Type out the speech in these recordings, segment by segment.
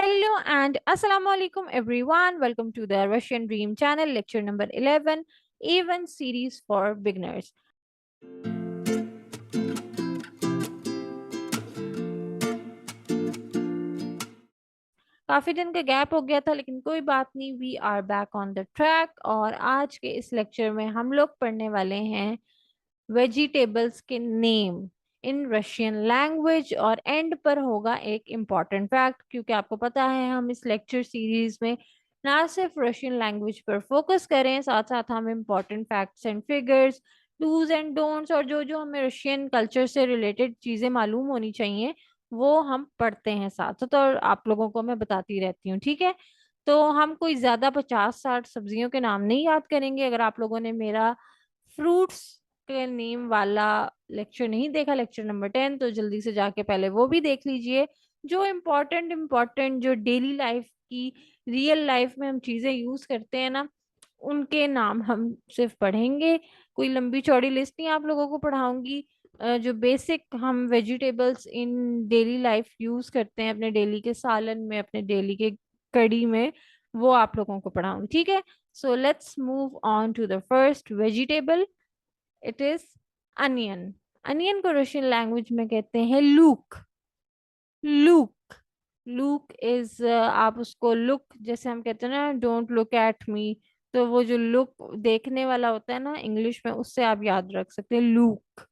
Hello and Assalamu alaikum everyone. Welcome to the Russian Dream channel, lecture number 11, Even series for beginners. काफी दिन का gap हो गया था लेकिन कोई बात नहीं, we are back on the track. और आज के इस लेक्चर में हम लोग पढ़ने वाले हैं वेजिटेबल्स के नेम इन रशियन लैंग्वेज। और एंड पर होगा एक इम्पॉर्टेंट फैक्ट, क्योंकि आपको पता है हम इस लेक्चर सीरीज में ना सिर्फ रशियन लैंग्वेज पर फोकस करें, साथ साथ हम important facts and figures, dos and don'ts और जो जो हमें रशियन कल्चर से रिलेटेड चीजें मालूम होनी चाहिए वो हम पढ़ते हैं साथ साथ, और आप लोगों को मैं बताती रहती हूँ। ठीक है, तो हम कोई ज्यादा 50-60 सब्जियों के नाम नहीं याद करेंगे। अगर आप लोगों ने मेरा फ्रूट्स के नेम वाला लेक्चर नहीं देखा, लेक्चर नंबर 10, तो जल्दी से जाके पहले वो भी देख लीजिए। जो इम्पोर्टेंट जो डेली लाइफ की, रियल लाइफ में हम चीजें यूज करते हैं ना, उनके नाम हम सिर्फ पढ़ेंगे। कोई लंबी चौड़ी लिस्ट नहीं आप लोगों को पढ़ाऊंगी। जो बेसिक हम वेजिटेबल्स इन डेली लाइफ यूज करते हैं अपने डेली के सालन में, अपने डेली के कड़ी में, वो आप लोगों को पढ़ाऊंगी। ठीक है, so let's move on to the first vegetable. It is onion. Onion को रशियन लैंग्वेज में कहते हैं लूक। लूक लूक इज, आप उसको लुक, जैसे हम कहते हैं ना डोंट लुक एट मी, तो वो जो लुक देखने वाला होता है ना इंग्लिश में, उससे आप याद रख सकते हैं लूक।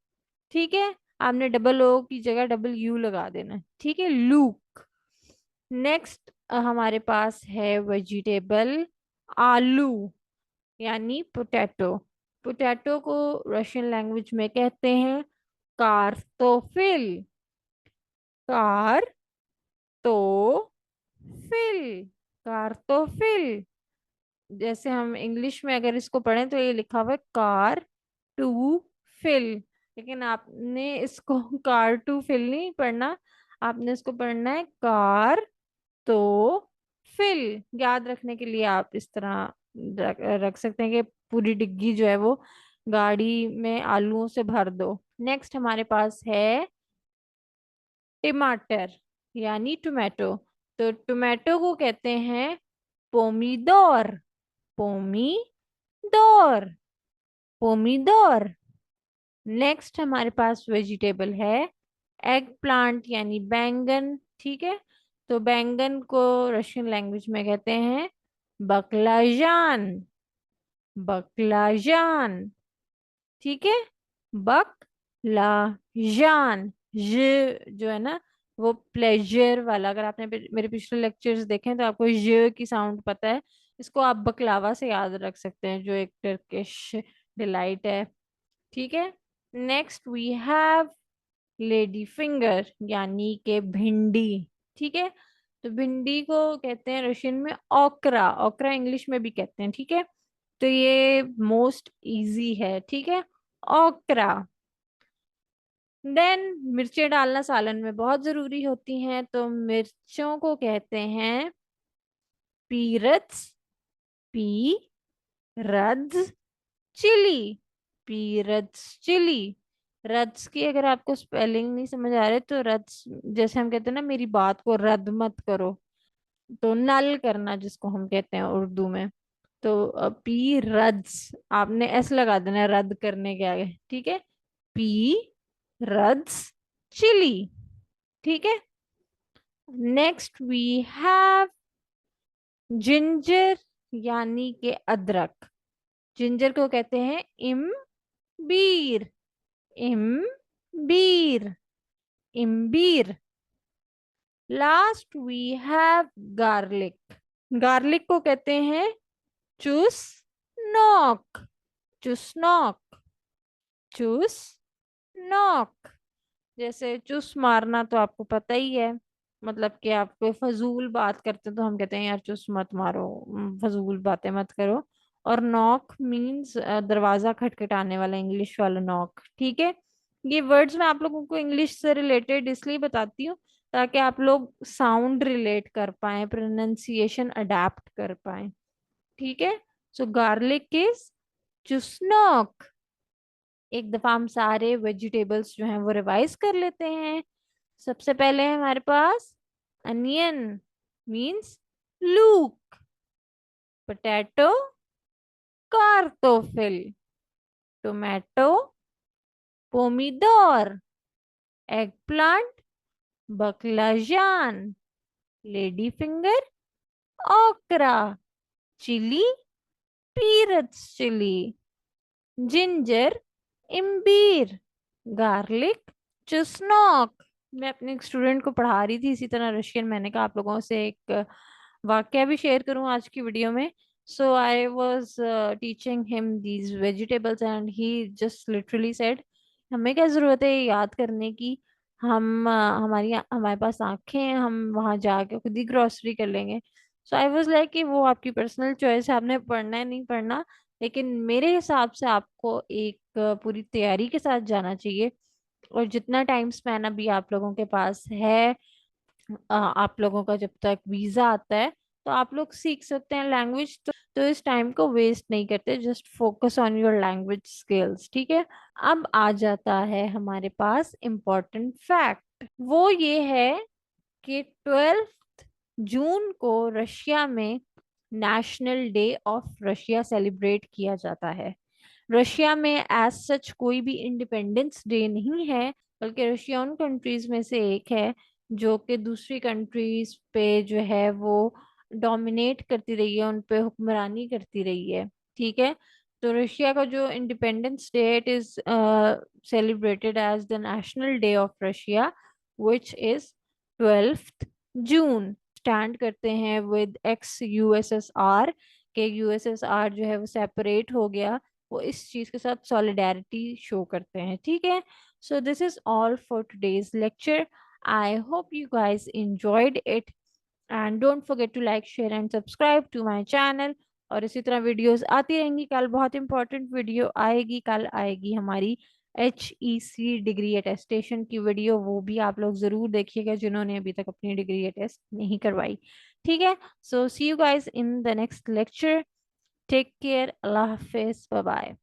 ठीक है, आपने डबल ओ की जगह डबल यू लगा देना है। ठीक है, लूक। नेक्स्ट हमारे पास है वेजिटेबल आलू, यानी पोटैटो। पोटैटो को रशियन लैंग्वेज में कहते हैं कार्तोफिल। कार्तोफिल, कार्तोफिल। जैसे हम इंग्लिश में अगर इसको पढ़ें तो ये लिखा हुआ है कार टू फिल, लेकिन आपने इसको कार टू फिल नहीं पढ़ना, आपने इसको पढ़ना है कार तो फिल। याद रखने के लिए आप इस तरह रख सकते हैं कि पूरी डिग्गी जो है वो गाड़ी में आलूओं से भर दो। नेक्स्ट हमारे पास है टमाटर, यानी टोमेटो। तो टोमेटो को कहते हैं पोमीदोर। पोमीदोर, पोमीदोर। नेक्स्ट हमारे पास वेजिटेबल है एग प्लांट, यानी बैंगन। ठीक है, तो बैंगन को रशियन लैंग्वेज में कहते हैं बकलाजान। बकलाजान, ठीक है, बकलाजान। जो है ना वो प्लेजर वाला, अगर आपने मेरे पिछले लेक्चर्स देखे हैं तो आपको ज की साउंड पता है। इसको आप बकलावा से याद रख सकते हैं, जो एक टर्किश डिलाइट है। ठीक है, next we have lady finger, यानी के भिंडी। ठीक है, तो भिंडी को कहते हैं रशियन में ओकरा। ओकरा इंग्लिश में भी कहते हैं। ठीक है, तो ये मोस्ट इजी है। ठीक है, ओकरा। देन मिर्चें डालना सालन में बहुत जरूरी होती हैं, तो मिर्चों को कहते हैं पीरत्स। पी रद्स चिली, पीरत्स चिली। रद्स की अगर आपको स्पेलिंग नहीं समझ आ रहे तो रद्स, जैसे हम कहते हैं ना मेरी बात को रद्द मत करो, तो नल करना जिसको हम कहते हैं उर्दू में। तो पी रद्स, आपने एस लगा देना है रद्द करने के आगे। ठीक है, पी रद्स चिली। ठीक है, नेक्स्ट वी हैव जिंजर, यानी के अदरक। जिंजर को कहते हैं इमबीर। इमबीर, इम्बीर। Last we have garlic. Garlic को कहते हैं चुसनॉक। चुसनॉक, चुसनॉक। जैसे चुस मारना तो आपको पता ही है, मतलब कि आप कोई फजूल बात करते तो हम कहते हैं यार चुस मत मारो, फजूल बातें मत करो। और नॉक मीन्स दरवाजा खटखटाने वाला, इंग्लिश वाला नॉक। ठीक है, ये वर्ड्स मैं आप लोगों को इंग्लिश से रिलेटेड इसलिए बताती हूँ ताकि आप लोग साउंड रिलेट कर पाए, प्रोनाउंसिएशन अडेप्ट कर पाए। ठीक है, सो गार्लिक इज चुसनॉक। एक दफा हम सारे वेजिटेबल्स जो हैं वो रिवाइज कर लेते हैं। सबसे पहले है हमारे पास onion, means Luke. Potato, kartoffel. Tomato, pomidor. Eggplant, baklajan. Ladyfinger, okra. Chili, peanuts chili. Ginger, इम्बीर. गार्लिक, चुस्नॉक. मैं अपने एक स्टूडेंट को पढ़ा रही थी इसी तरह रशियन, मैंने कहा आप लोगों से एक वाक्य भी शेयर करूं आज की वीडियो में. So I was teaching him these vegetables and he just literally said, हमें क्या जरूरत है ये याद करने की. हमारे पास आंखें हैं, हम वहां जाके खुद ही ग्रोसरी कर लेंगे. सो आई वॉज लाइक कि वो आपकी पर्सनल चॉइस है, आपने पढ़ना है नहीं पढ़ना, लेकिन मेरे हिसाब से आपको एक पूरी तैयारी के साथ जाना चाहिए. और जितना टाइम स्पैन अभी आप लोगों के पास है, आप लोगों का जब तक वीजा आता है, तो आप लोग सीख सकते हैं लैंग्वेज. तो इस टाइम को वेस्ट नहीं करते, just focus on your language skills. ठीक है. अब आ जाता है हमारे पास इम्पोर्टेंट फैक्ट. वो ये है कि 12 जून को रशिया में national day of Russia celebrate किया जाता है. रशिया में एज सच कोई भी इंडिपेंडेंस डे नहीं है, बल्कि रशिया उन कंट्रीज में से एक है जो कि दूसरी कंट्रीज पे जो है वो डोमिनेट करती रही है, उन पे हुक्मरानी करती रही है. ठीक है. तो रशिया का जो independence day it is celebrated as the national day of Russia, which is 12 June. Stand करते हैं विद एक्स यूएसएसआर, के यूएसएसआर जो है वो सेपरेट हो गया, वो इस चीज के साथ सॉलिडेरिटी शो करते हैं. ठीक है. So this is all for today's lecture. I hope you guys enjoyed it, and don't forget to like share and subscribe to my channel. और इसी तरह वीडियोस आती रहेंगी. कल बहुत इंपॉर्टेंट वीडियो आएगी, कल आएगी हमारी HEC डिग्री अटेस्टेशन की वीडियो, वो भी आप लोग जरूर देखिएगा जिन्होंने अभी तक अपनी डिग्री अटेस्ट नहीं करवाई. ठीक है. So see you guys in the next lecture. Take care. अल्लाह हाफिज. Bye bye.